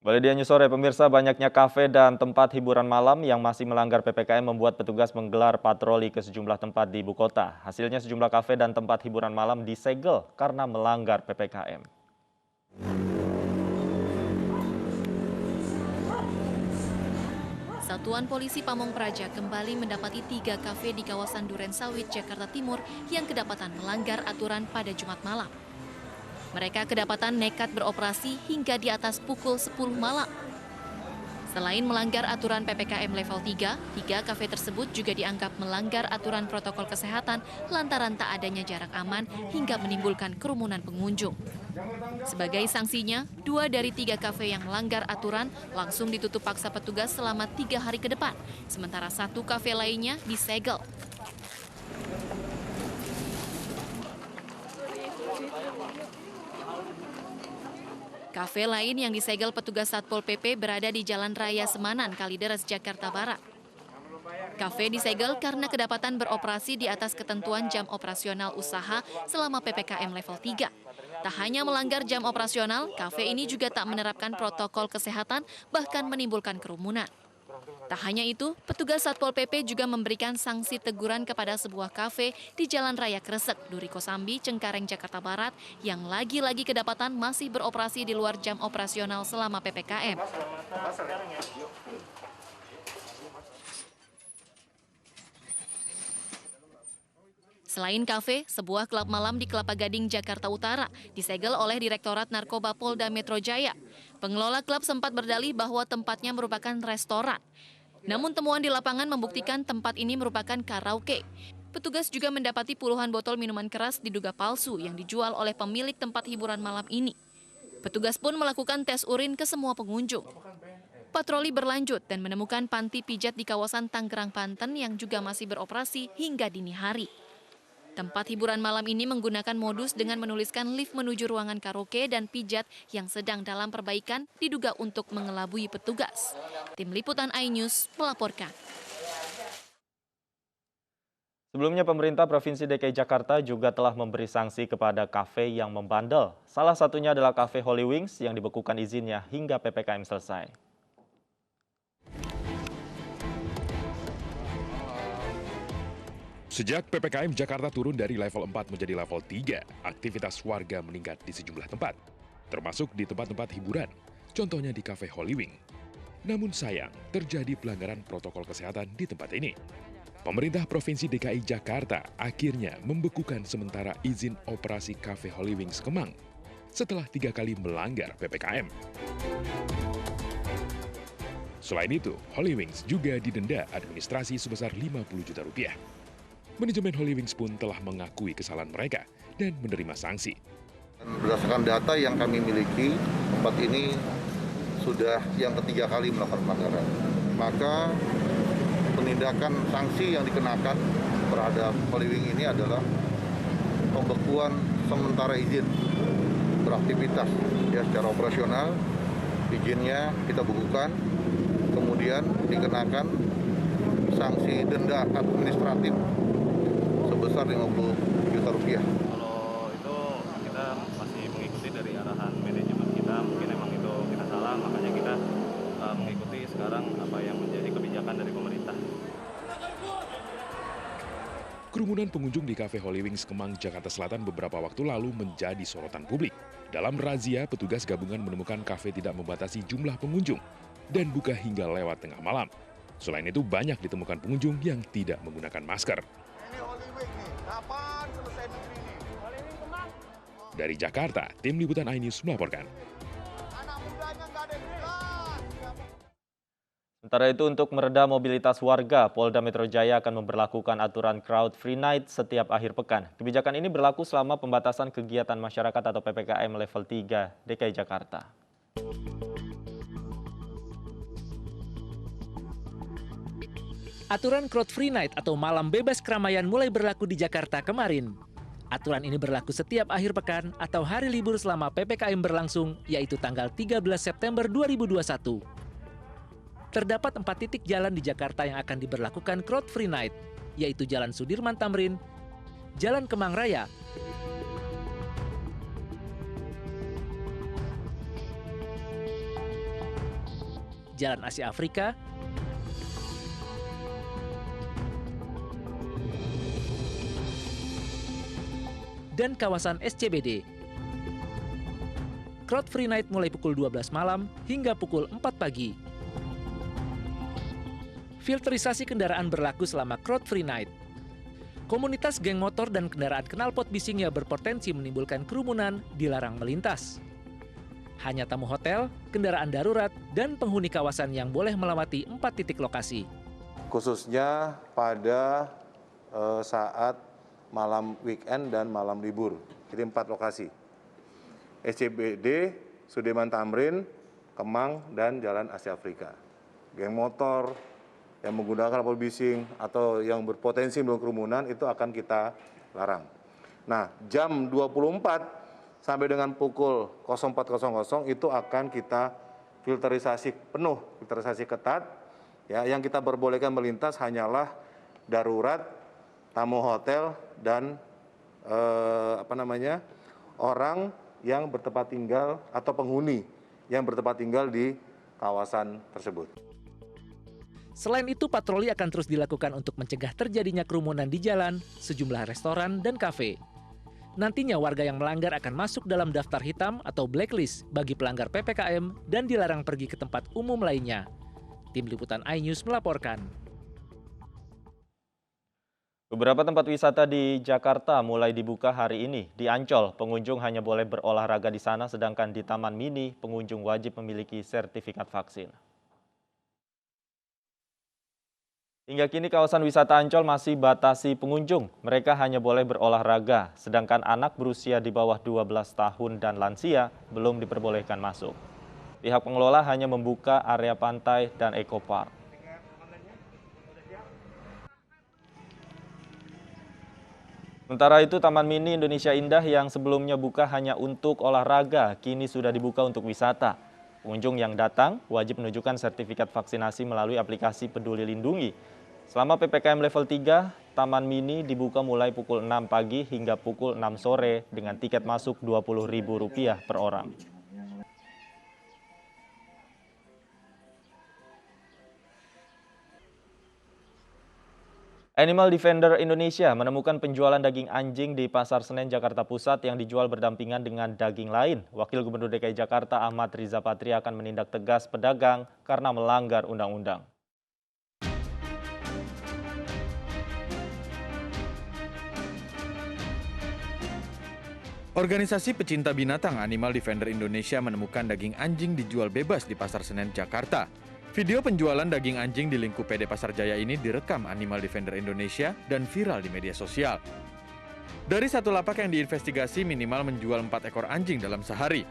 Boleh News sore pemirsa, banyaknya kafe dan tempat hiburan malam yang masih melanggar PPKM membuat petugas menggelar patroli ke sejumlah tempat di ibu kota. Hasilnya sejumlah kafe dan tempat hiburan malam disegel karena melanggar PPKM. Satuan Polisi Pamong Praja kembali mendapati 3 kafe di kawasan Duren Sawit, Jakarta Timur yang kedapatan melanggar aturan pada Jumat malam. Mereka kedapatan nekat beroperasi hingga di atas pukul 10 malam. Selain melanggar aturan PPKM level 3, 3 kafe tersebut juga dianggap melanggar aturan protokol kesehatan lantaran tak adanya jarak aman hingga menimbulkan kerumunan pengunjung. Sebagai sanksinya, 2 dari 3 kafe yang melanggar aturan langsung ditutup paksa petugas selama 3 hari ke depan, sementara 1 kafe lainnya disegel. Kafe lain yang disegel petugas Satpol PP berada di Jalan Raya Semanan, Kalideres, Jakarta Barat. Kafe disegel karena kedapatan beroperasi di atas ketentuan jam operasional usaha selama PPKM level 3. Tak hanya melanggar jam operasional, kafe ini juga tak menerapkan protokol kesehatan, bahkan menimbulkan kerumunan. Tak hanya itu, petugas Satpol PP juga memberikan sanksi teguran kepada sebuah kafe di Jalan Raya Kresek, Duri Kosambi, Cengkareng, Jakarta Barat yang lagi-lagi kedapatan masih beroperasi di luar jam operasional selama PPKM. Selain kafe, sebuah klub malam di Kelapa Gading, Jakarta Utara disegel oleh Direktorat Narkoba Polda Metro Jaya. Pengelola klub sempat berdalih bahwa tempatnya merupakan restoran. Namun temuan di lapangan membuktikan tempat ini merupakan karaoke. Petugas juga mendapati puluhan botol minuman keras diduga palsu yang dijual oleh pemilik tempat hiburan malam ini. Petugas pun melakukan tes urin ke semua pengunjung. Patroli berlanjut dan menemukan panti pijat di kawasan Tangerang, Banten yang juga masih beroperasi hingga dini hari. Tempat hiburan malam ini menggunakan modus dengan menuliskan lift menuju ruangan karaoke dan pijat yang sedang dalam perbaikan diduga untuk mengelabui petugas. Tim Liputan iNews melaporkan. Sebelumnya pemerintah Provinsi DKI Jakarta juga telah memberi sanksi kepada kafe yang membandel. Salah satunya adalah kafe Holy Wings yang dibekukan izinnya hingga PPKM selesai. Sejak PPKM Jakarta turun dari level 4 menjadi level 3, aktivitas warga meningkat di sejumlah tempat, termasuk di tempat-tempat hiburan, contohnya di Cafe Holy Wing. Namun sayang, terjadi pelanggaran protokol kesehatan di tempat ini. Pemerintah Provinsi DKI Jakarta akhirnya membekukan sementara izin operasi Cafe Holy Wings Kemang setelah 3 kali melanggar PPKM. Selain itu, Holy Wings juga didenda administrasi sebesar Rp50 juta. Manajemen Holy Wings pun telah mengakui kesalahan mereka dan menerima sanksi. Berdasarkan data yang kami miliki, tempat ini sudah yang ketiga kali melakukan pelanggaran. Maka penindakan sanksi yang dikenakan terhadap Holy Wing ini adalah pembekuan sementara izin beraktivitas ya secara operasional. Izinnya kita bekukan, kemudian dikenakan sanksi denda administratif sebesar Rp50 juta. Kalau itu kita masih mengikuti dari arahan manajemen kita, mungkin emang itu kita salah, makanya kita mengikuti sekarang apa yang menjadi kebijakan dari pemerintah. Kerumunan pengunjung di Cafe Holy Wings Kemang, Jakarta Selatan beberapa waktu lalu menjadi sorotan publik. Dalam razia, petugas gabungan menemukan kafe tidak membatasi jumlah pengunjung dan buka hingga lewat tengah malam. Selain itu, banyak ditemukan pengunjung yang tidak menggunakan masker. Dari Jakarta, Tim Liputan iNews melaporkan. Sementara itu untuk meredam mobilitas warga, Polda Metro Jaya akan memberlakukan aturan Crowd Free Night setiap akhir pekan. Kebijakan ini berlaku selama pembatasan kegiatan masyarakat atau PPKM level 3 DKI Jakarta. Aturan Crowd Free Night atau malam bebas keramaian mulai berlaku di Jakarta kemarin. Aturan ini berlaku setiap akhir pekan atau hari libur selama PPKM berlangsung, yaitu tanggal 13 September 2021. Terdapat 4 titik jalan di Jakarta yang akan diberlakukan Crowd Free Night, yaitu Jalan Sudirman Tamrin, Jalan Kemang Raya, Jalan Asia Afrika, dan kawasan SCBD. Crowd Free Night mulai pukul 12 malam hingga pukul 4 pagi. Filterisasi kendaraan berlaku selama Crowd Free Night. Komunitas geng motor dan kendaraan knalpot bising yang berpotensi menimbulkan kerumunan dilarang melintas. Hanya tamu hotel, kendaraan darurat, dan penghuni kawasan yang boleh melewati 4 titik lokasi. Khususnya pada saat malam weekend dan malam libur. Jadi 4 lokasi. SCBD, Sudirman Tamrin, Kemang, dan Jalan Asia Afrika. Geng motor yang menggunakan knalpot bising atau yang berpotensi menimbulkan kerumunan itu akan kita larang. Nah, jam 24 sampai dengan pukul 04.00 itu akan kita filterisasi penuh, filterisasi ketat. Ya, yang kita perbolehkan melintas hanyalah darurat, tamu hotel, dan orang yang bertempat tinggal atau penghuni yang bertempat tinggal di kawasan tersebut. Selain itu, patroli akan terus dilakukan untuk mencegah terjadinya kerumunan di jalan, sejumlah restoran, dan kafe. Nantinya warga yang melanggar akan masuk dalam daftar hitam atau blacklist bagi pelanggar PPKM dan dilarang pergi ke tempat umum lainnya. Tim Liputan iNews melaporkan. Beberapa tempat wisata di Jakarta mulai dibuka hari ini. Di Ancol, pengunjung hanya boleh berolahraga di sana, sedangkan di Taman Mini, pengunjung wajib memiliki sertifikat vaksin. Hingga kini kawasan wisata Ancol masih batasi pengunjung. Mereka hanya boleh berolahraga, sedangkan anak berusia di bawah 12 tahun dan lansia belum diperbolehkan masuk. Pihak pengelola hanya membuka area pantai dan ekopark. Sementara itu, Taman Mini Indonesia Indah yang sebelumnya buka hanya untuk olahraga, kini sudah dibuka untuk wisata. Pengunjung yang datang wajib menunjukkan sertifikat vaksinasi melalui aplikasi Peduli Lindungi. Selama PPKM level 3, Taman Mini dibuka mulai pukul 6 pagi hingga pukul 6 sore dengan tiket masuk Rp20.000 per orang. Animal Defender Indonesia menemukan penjualan daging anjing di Pasar Senen, Jakarta Pusat yang dijual berdampingan dengan daging lain. Wakil Gubernur DKI Jakarta Ahmad Riza Patria akan menindak tegas pedagang karena melanggar undang-undang. Organisasi pecinta binatang Animal Defender Indonesia menemukan daging anjing dijual bebas di Pasar Senen, Jakarta. Video penjualan daging anjing di lingkup PD Pasar Jaya ini direkam Animal Defender Indonesia dan viral di media sosial. Dari satu lapak yang diinvestigasi minimal menjual 4 ekor anjing dalam sehari.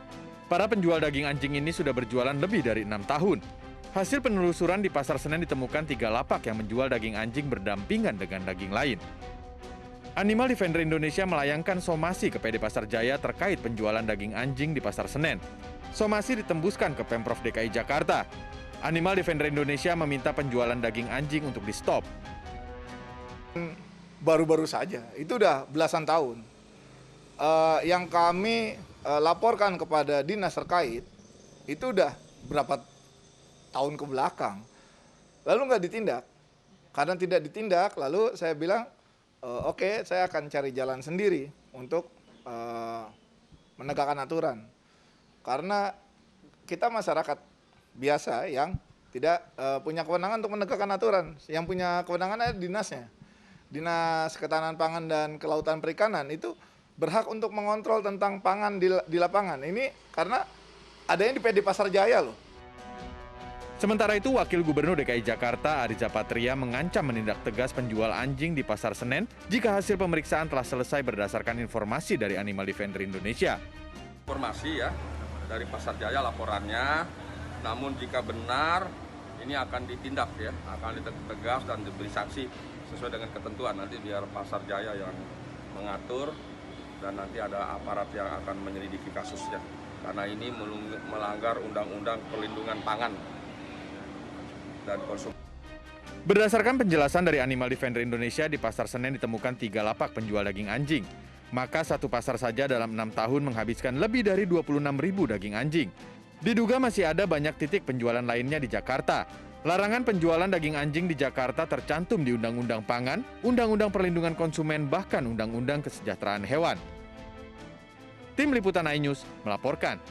Para penjual daging anjing ini sudah berjualan lebih dari 6 tahun. Hasil penelusuran di Pasar Senen ditemukan 3 lapak yang menjual daging anjing berdampingan dengan daging lain. Animal Defender Indonesia melayangkan somasi ke PD Pasar Jaya terkait penjualan daging anjing di Pasar Senen. Somasi ditembuskan ke Pemprov DKI Jakarta. Animal Defender Indonesia meminta penjualan daging anjing untuk di-stop. Baru-baru saja, itu udah belasan tahun. Yang kami laporkan kepada dinas terkait, itu udah berapa tahun ke belakang. Lalu nggak ditindak. Karena tidak ditindak, lalu saya bilang, oke, saya akan cari jalan sendiri untuk menegakkan aturan. Karena kita masyarakat biasa yang tidak punya kewenangan untuk menegakkan aturan. Yang punya kewenangan adalah dinasnya. Dinas Ketahanan Pangan dan Kelautan Perikanan itu berhak untuk mengontrol tentang pangan di lapangan. Ini karena adanya di PD Pasar Jaya loh. Sementara itu, Wakil Gubernur DKI Jakarta Riza Patria mengancam menindak tegas penjual anjing di Pasar Senen jika hasil pemeriksaan telah selesai berdasarkan informasi dari Animal Defender Indonesia. Informasi ya dari Pasar Jaya laporannya. Namun jika benar, ini akan ditindak ya, akan ditegas dan diberi sanksi sesuai dengan ketentuan. Nanti biar Pasar Jaya yang mengatur dan nanti ada aparat yang akan menyelidiki kasusnya. Karena ini melanggar Undang-Undang Perlindungan Pangan dan Konsumsi. Berdasarkan penjelasan dari Animal Defender Indonesia, di Pasar Senen ditemukan 3 lapak penjual daging anjing. Maka satu pasar saja dalam 6 tahun menghabiskan lebih dari 26.000 daging anjing. Diduga masih ada banyak titik penjualan lainnya di Jakarta. Larangan penjualan daging anjing di Jakarta tercantum di Undang-Undang Pangan, Undang-Undang Perlindungan Konsumen, bahkan Undang-Undang Kesejahteraan Hewan. Tim Liputan iNews melaporkan.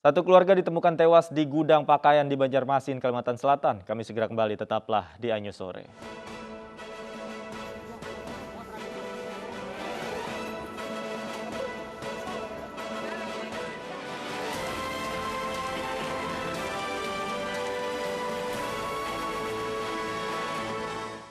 Satu keluarga ditemukan tewas di gudang pakaian di Banjarmasin, Kalimantan Selatan. Kami segera kembali, tetaplah di iNews Sore.